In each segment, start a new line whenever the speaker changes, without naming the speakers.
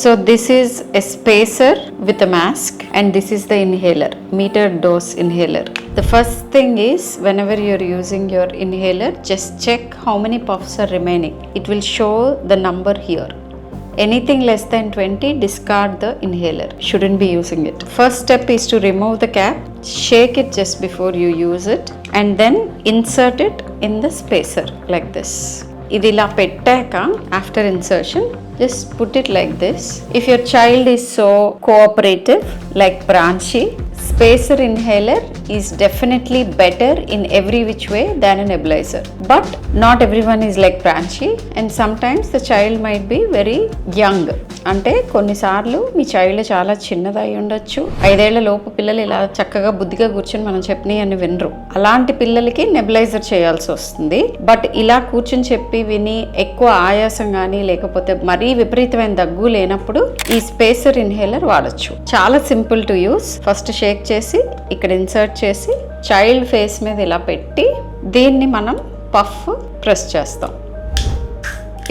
So this is a spacer with a mask, and this is the inhaler, metered dose inhaler. The first thing is, whenever you're using your inhaler, just check how many puffs are remaining. It will show the number here. Anything less than 20, discard the inhaler. Shouldn't be using it. First step is to remove the cap, shake it just before you use it, and then insert it in the spacer like this. ఇది ఇలా పెట్టాక after insertion, just put it like this. If your child is so cooperative like Branchi, spacer inhaler is definitely better in every which way than a nebulizer. But not everyone is like Branchi, and sometimes the child might be very young. అంటే కొన్నిసార్లు మీ child చాలా చిన్నదై ఉండొచ్చు, 5 ఏళ్ల లోపు పిల్లలు ఇలా చక్కగా బుద్ధిగా కూర్చొని మనం చెప్పినవి అని వినరు. అలాంటి పిల్లలకి నెబులైజర్ చేయాల్సి వస్తుంది. బట్ ఇలా కూర్చొని చెప్పి విని ఎక్కువ ఆయాసం కానీ లేకపోతే మరీ విపరీతమైన దగ్గు లేనప్పుడు ఈ స్పేసర్ ఇన్హేలర్ వాడచ్చు. చాలా simple to use. First shake చేసి ఇక్కడ ఇన్సర్ట్ చేసి చైల్డ్ ఫేస్ మీద ఇలా పెట్టి దీన్ని మనం పఫ్ ప్రెస్ చేస్తాం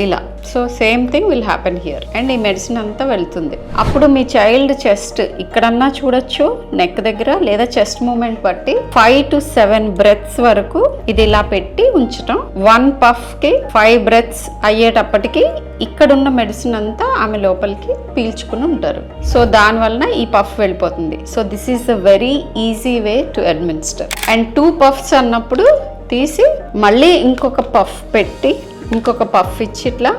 ఇలా. So same thing will happen here. And ఈ మెడిసిన్ అంతా వెళ్తుంది. అప్పుడు మీ చైల్డ్ చెస్ట్ ఇక్కడన్నా చూడొచ్చు, నెక్ దగ్గర, లేదా చెస్ట్ మూమెంట్ బట్టి 5 to 7 బ్రెత్స్ వరకు ఇది ఇలా పెట్టి ఉంచటం. 1 పఫ్ కి 5 బ్రెత్స్ అయ్యేటప్పటికి ఇక్కడున్న మెడిసిన్ అంతా ఆమె లోపలికి పీల్చుకుని ఉంటారు. సో దాని వలన ఈ పఫ్ వెళ్ళిపోతుంది. So this is the very easy way to administer. And 2 puffs అన్నప్పుడు తీసి మళ్ళీ ఇంకొక పఫ్ పెట్టి ఇంకొక పఫ్ ఇచ్చి ఇట్లా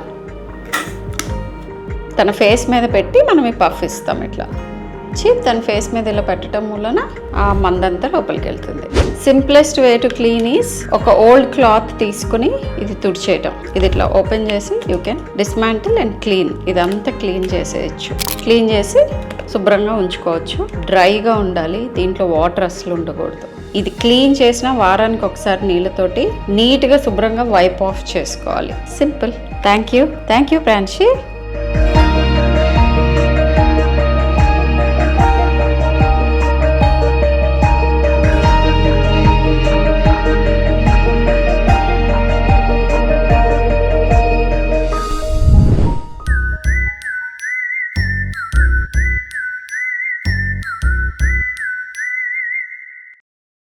తన ఫేస్ మీద పెట్టి మనం ఈ పఫ్ ఇస్తాం. ఇట్లా ఇచ్చి తన ఫేస్ మీద ఇలా పెట్టడం వలన ఆ మందంతా లోపలికి వెళ్తుంది. Simplest way to clean is ఒక ఓల్డ్ క్లాత్ తీసుకుని ఇది తుడిచేయటం. ఇది ఇట్లా ఓపెన్ చేసి you can dismantle and clean. ఇదంతా క్లీన్ చేసేయచ్చు. క్లీన్ చేసి శుభ్రంగా ఉంచుకోవచ్చు. డ్రైగా ఉండాలి, దీంట్లో వాటర్ అసలు ఉండకూడదు. ఇది క్లీన్ చేసిన వారానికి ఒకసారి నీళ్ళతోటి నీట్గా శుభ్రంగా వైప్ ఆఫ్ చేసుకోవాలి. Simple. Thank you. Thank you ప్రాన్షి.